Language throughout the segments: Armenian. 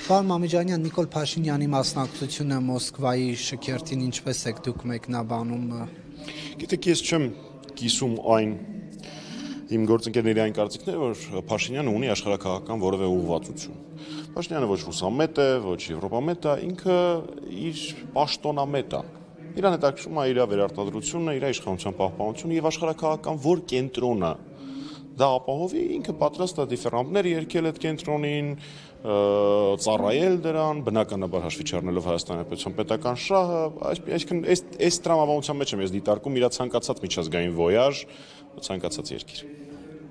Պարոն Մամիջանյան, Նիկոլ Փաշինյանի մասնակցությունը Մոսկվայի շքերթին ինչպես եք դուք մեկնաբանում։ Գիտեք, ես չեմ կիսում այն իմ գործընկերների այն կարծիքները, որ Փաշինյանը ունի աշխարհաքաղաքական որևէ ուղղվածություն։ Փաշինյանը ոչ ռուսամետ է, ոչ եվրոպամետ է, ինքը իր պաշտոնամետ է։ Իրան հետաքրքրում է իր վերարտադրությունը, իր իշխանության պահպանությունը եւ աշխարհաքաղաքական որ կենտրոնը դա ապահովի, ինքը պատրաստ է դիֆերանտներ երկել այդ կենտրոնին, ծառայել դրան, բնականաբար հաշվի չառնելով Հայաստանի Հանրապետության պետական շահը, այսինքն այս տրամաբանության մեջ եմ ես դիտարկում իր ցանկացած միջազգային վոյաժ, ցանկացած երկիր։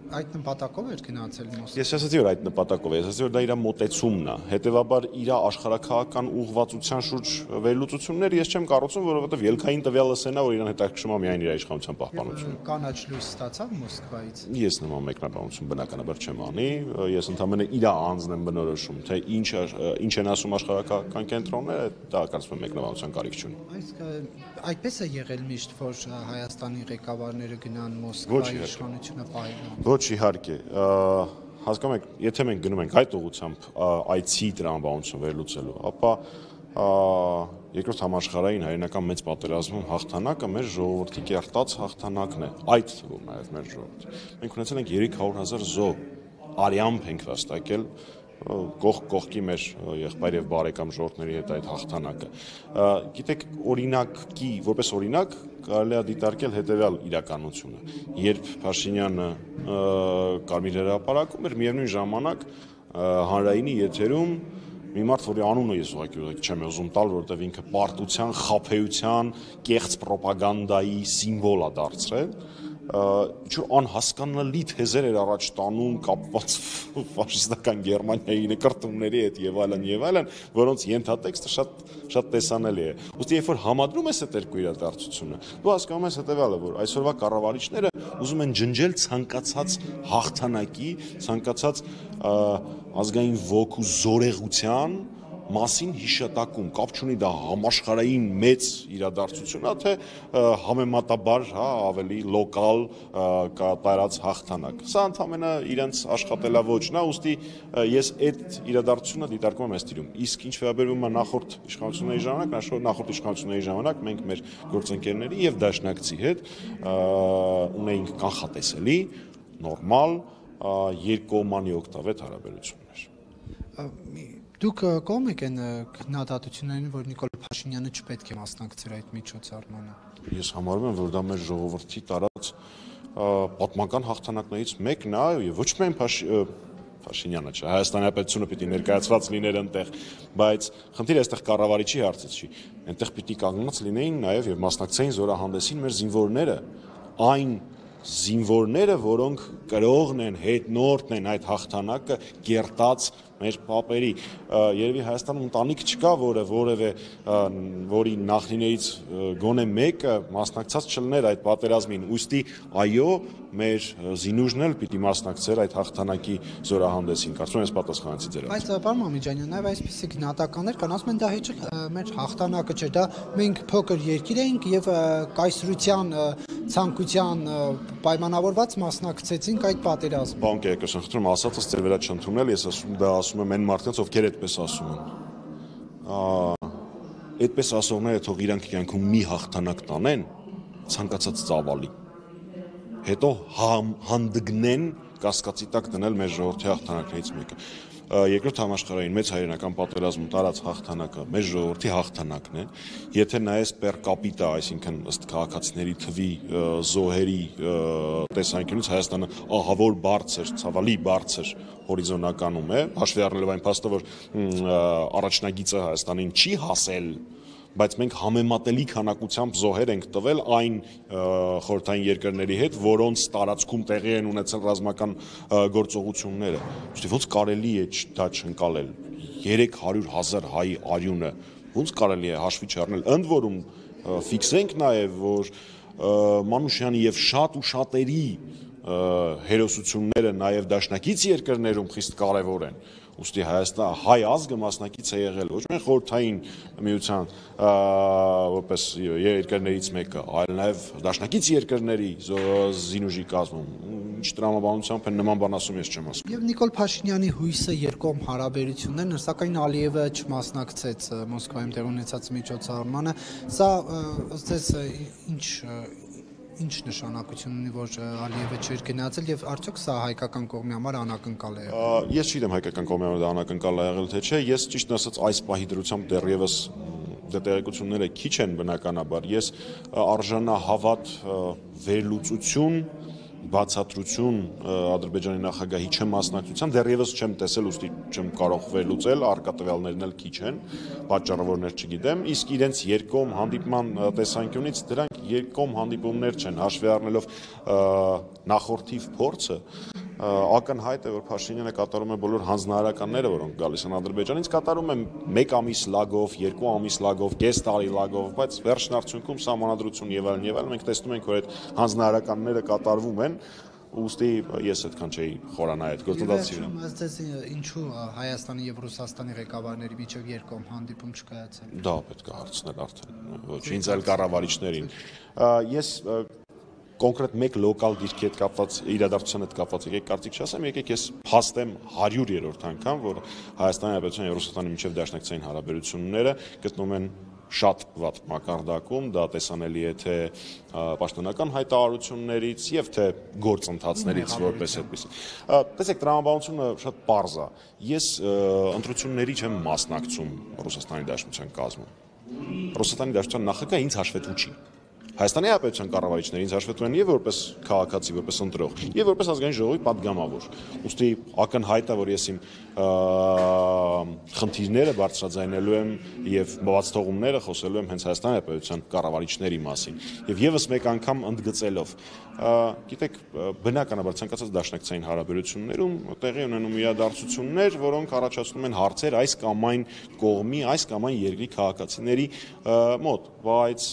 Այդ նպատակով էր գնացել Մոսկվա։ Ես ասացի, որ այդ նպատակով է, ես ասացի, որ դա իր մոտեցումն է, հետևաբար իր աշխարհաքաղաքական ուղղվածության շուրջ վերլուծություններ ես չեմ կառուցում, որովհետև ելքային տվյալը սենա, որ իրան հետաքրքրում է միայն իր իշխանության պահպանությունը։ Կանաչ լույս ստացավ Մոսկվայից։ Ես նման մեկնաբանություն բնականաբար չեմ անի, ես ընդհանրապես իր անձն եմ բնորոշում, թե ինչ են ասում աշխարհաքաղաքական կենտրոնները, դա կարծում եմ մեկնաբանության կարիք չունի։ Այդպես է եղել միշտ, որ Հայաստանի ղեկավարները գնան Մոսկվա իշխանությունը պահելու։ Ոչ, իհարկե, հասկանում եք, եթե մենք գնում ենք այդ ուղղությամբ այցի տրամաբանություն վերլուծելու, ապա երկրորդ համաշխարհային հայրենական մեծ պատերազմում հաղթանակը մեր ժողովրդի կերտած հաղթանակն է, այդ թվում նաև մեր ժողովրդի։ Մենք ունեցել ենք 300,000 զոհ, արյամբ ենք վաստակել կողքի մեր եղբայր եւ բարեկամ ժողովրդների հետ այդ հաղթանակը։ Գիտեք, որպես օրինակ կարելի է դիտարկել հետեւյալ իրականությունը։ Երբ Փաշինյանը Կարմիր հրապարակում էր, միևնույն ժամանակ հանրայինի եթերում մի մարդ, որի անունը ես ուղղակի չեմ ուզում տալ, որովհետև ինքը պարտության, խաբեության, կեղծ ռոպագանդայի սիմվոլ է դարձրել, ինչ-որ անհասկանալի թեզեր էր առաջ տանում կապված ֆաշիստական Գերմանիայի նկարտումների հետ եւ այլն, որոնց ենթատեքստը շատ տեսանելի է։ Ուստի երբ որ համադրում ես այդ երկու իրադարձությունը, դու հասկանում ես հետեւյալը, որ այսօրվա կառավարիչները ուզում են ջնջել ցանկացած հաղթանակի, ցանկացած ազգային ոգու զորեղության մասին հիշատակում, կապ չունի դա համաշխարհային մեծ իրադարձություն է, թե համեմատաբար ավելի լոկալ կատարած հաղթանակ։ Սա ընդհանրապես իրենց աշխատելավոճն է, ուստի ես այդ իրադարձությունը դիտարկում եմ այս տիրում։ Իսկ ինչ վերաբերում է նախորդ իշխանությունների ժամանակ, մենք մեր գործընկերների եւ դաշնակցի հետ ունեինք կանխատեսելի, նորմալ, երկկողմանի օգտավետ հարաբերություններ։ Դուք կողմ եք այն քննադատություններին, որ Նիկոլ Փաշինյանը չպետք է մասնակցեր այդ միջոցառմանը։ Ես համարում եմ, որ դա մեր ժողովրդի տարած պատմական հաղթանակներից մեկն է, եւ ոչ միայն Փաշինյանը չէ, Հայաստանի Հանրապետությունը պիտի ներկայացված լիներ այնտեղ, բայց խնդիրը այստեղ կառավարիչի հարցից չի։ Այնտեղ պիտի կանգնած լինեին նաեւ եւ մասնակցեին զորահանդեսին մեր զինվորները, այն զինվորները, որոնք կրողն են, հետնորդն են այդ հաղթանակը կերտած մեր պապերի։ Երևի Հայաստանում ընտանիք չկա, որի նախնիներից գոնե մեկը մասնակցած չլներ այդ պատերազմին։ Ուստի այո, մեր զինուժն էլ պիտի մասնակցեր այդ հաղթանակի զորահանդեսին։ Կարծում եմ, ես պատասխանեցի ձեր հարցին։ Բայց պարոն Մամիջանյան, նաև այսպիսի գնահատականներ կան, ասում են դա հեչ մեր հաղթանակը չէ, դա մենք փոքր երկիր էինք եւ կայսրության ցանկության պայմանավորված մասնակցեցինք այդ պատերազմին։ Բան կերակրս խնդրում ասածս ձեր վրա չընդունել, ես ասում եմ այն մարդկանց, ովքեր այդպես ասում են։ Այդպես ասողները թող իրանք կյանքում մի հաղթանակ տանեն, ցանկացած ծավալի։ Հետո հանդգնեն կասկածի տակ դնել մեր ժողովրդի հաղթանակներից մեկը։ Երկրորդ համաշխարհային մեծ հայրենական պատերազմում տարած հաղթանակը մեր ժողովրդի հաղթանակն է։ Եթե նայես per capita, այսինքն ըստ քաղաքացիների թվի զոհերի տեսանկյունից Հայաստանը ահավոր բարձր, ցավալի բարձր հորիզոնականում է, հաշվի առնելով այն փաստը, որ առաջնագիծը Հայաստանին չի հասել, բայց մենք համեմատելի քանակությամբ զոհեր ենք տվել այն խորհրդային երկրների հետ, որոնց տարածքում տեղի են ունեցել ռազմական գործողությունները։ Ոնց կարելի է դա չընկալել։ 300,000 հայ արյունը ոնց կարելի է հաշվի չառնել։ Ընդ որում ֆիքսենք նաև, որ Մանուշյանի եւ շատ ու շատերի հերոսությունները նաև դաշնակից երկրներում խիստ կարևոր են։ Ուստի հայ ազգը մասնակից է եղել ոչ միայն խորհրդային միության որպես երկրներից մեկը, այլ նաև դաշնակից երկրների զինուժի կազմում։ Ինչ տրամաբանությամբ են նման բան ասում, ես չեմ ասում։ Եվ Նիկոլ Փաշինյանի հույսը երկկողմ հարաբերություններն, սակայն Ալիևը չմասնակցեց Մոսկվայում տեղի ունեցած միջոցառմանը։ Սա ըստ ձեզ ինչ նշանակություն ունի, որ Ալիևը չէր գնացել եւ արդյոք սա հայկական կողմի համար անակնկալ է եղել։ Ես չգիտեմ հայկական կողմի համար դա անակնկալ է եղել թե չէ, ես ճիշտ ասած այս պահի դրությամբ դեռևս տեղեկությունները քիչ են բնականաբար, ես արժանահավատ վերլուծություն բացատրություն Ադրբեջանի նախագահի չմասնակցության դեռևս չեմ տեսել, ուստի չեմ կարող վերլուծել, առկա տվյալներն էլ քիչ են, պատճառավորներ չգիտեմ, իսկ իրենց երկկողմ հանդիպման տեսանկյունից դրանք երկկողմ հանդիպումներ չեն, հաշվի առնելով նախորդիվ փորձը, ակնհայտ է, որ Փաշինյանը կատարում է բոլոր հանձնարարականները, որոնք գալիս են Ադրբեջանից, կատարում է 1 ամիս լագով, 2 ամիս լագով, կես տարի լագով, բայց վերջին արդյունքում սահմանադրություն եւ այլն մենք տեսնում ենք, որ այդ հանձնարարականները կատարվում են, ուստի ես այդքան չէի խորանա այդ գործընթացի վրա։ Ըստ ձեզ ինչու Հայաստանի եւ Ռուսաստանի ղեկավարների միջև երկկողմ հանդիպում չկայացել։ Դա պետք է հարցնել արդեն, ոչ ինձ այլ կառավարիչներին։ Ես կոնկրետ մեկ լոկալ դիրքի հետ կապված իրադարձության հետ կապված եկեք կարծիք չասեմ, եկեք ես փաստեմ 100-րդ անգամ, որ Հայաստանի Հանրապետության եւ Ռուսաստանի միջև դաշնակցային հարաբերությունները գտնվում են շատ վատ մակարդակում, դա տեսանելի է թե պաշտոնական հայտարարություններից եւ թե գործընթացներից որպես այդպես։ Տեսեք, տրամաբանությունը շատ պարզ է։ Ես ընտրությունների չեմ մասնակցում Ռուսաստանի Դաշնության կազմում։ Ռուսաստանի Դաշնության նախագահը ինձ հաշվետու չի։ Հայաստանի Հանրապետության կառավարիչները ինձ հաշվետու են եւ որպես քաղաքացի, որպես ընտրող, եւ որպես ազգային ժողովի падգամավոր։ Ոստի ակնհայտ է, որ ես իմ խնդիրները բարձրաձայնելու եմ եւ բացթողումները խոսելու եմ հենց Հայաստանի Հանրապետության կառավարիչների մասին։ Եվ եւս մեկ անգամ ընդգծելով, գիտեք, բնականաբար ցանկացած դաշնակցային հարաբերություններում տեղի ունենում իրադարձություններ, որոնք առաջացնում են հարցեր այս կամ այն կողմի, այս կամ այն երկրի քաղաքացիների մոտ, բայց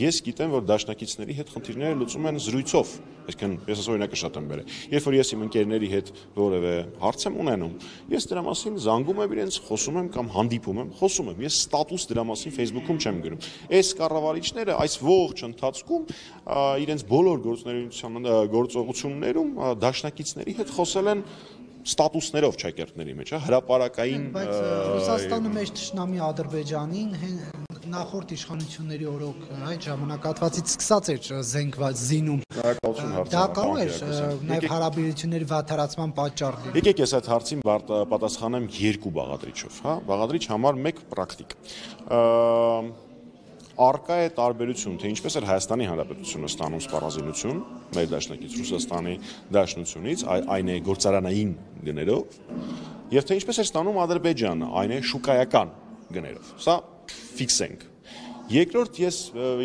ես գիտեմ, որ դաշնակիցների հետ խնդիրները լուծում են զրույցով, այսինքն ես օրինակը շատ եմ բերել։ Երբ որ ես իմ ընկերների հետ որևէ հարց եմ ունենում, ես դրա մասին զանգում եմ իրենց, խոսում եմ կամ հանդիպում եմ, խոսում եմ, ես ստատուս դրա մասին Facebook-ում չեմ գրում։ Այս կառավարիչները այս ողջ ընթացքում իրենց բոլոր գործողություններում դաշնակիցների հետ խոսել են ստատուսներով ճակերտների մեջ, հրապարակային բայց Ռուսաստանը մեր ճշնամի Ադրբեջանին նախորդ իշխանությունների օրոք այդ ժամանակահատվածից սկսած էր զենքված զինում։ Դա կարող էր նաև հարաբերությունների վատթարացման պատճառ լինել։ Եկեք ես այդ հարցին պատասխանեմ երկու բաղադրիչով, հա, բաղադրիչ համար 1 պրակտիկ։ Արկա է տարբերություն, թե ինչպես էր Հայաստանի Հանրապետությունը ստանում սպառազինություն մեր դաշնակից Ռուսաստանի Դաշնությունից, այն է գործարանային գներով, եւ թե ինչպես էր ստանում Ադրբեջանը, այն է շուկայական գներով։ Սա ֆիքսենք։ Երկրորդ ես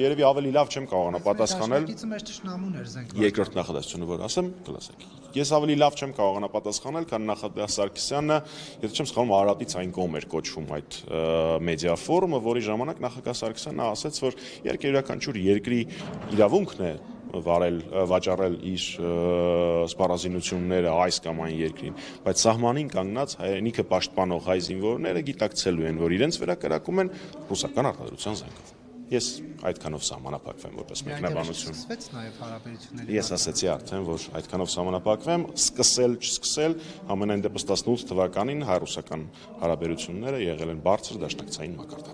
երևի ավելի լավ չեմ կարողանա պատասխանել։ Երկրորդ նախադասությունը որ ասեմ, կլասեք։ Ես ավելի լավ չեմ կարողանա պատասխանել, քան նախադաս Սարգսյանը, եթե չեմ սխալվում, Արարատից այն կողմ էր կոչվում այդ մեդիա ֆորումը, որի ժամանակ նախագահ Սարգսյանը ասաց, որ իհարկե յուրաքանչյուր երկրի իրավունքն է վաճառել իր սպառազինությունները այս կամ այն երկրին, բայց սահմանին կանգնած հայրենիքը պաշտպանող հայ զինվորները գիտակցելու են, որ իրենց վերակրակում են ռուսական արտադրության զենքով։ Ես այդքանով սահմանափակվեմ որպես մեկնաբանություն։ Ես ասացի արդեն, որ այդքանով սահմանափակվեմ, սկսել, չսկսել, ամենայն դեպս 18 թվականին հայ-ռուսական հարաբերությունները եղել են բարձր դաշնակցային մակարդակում։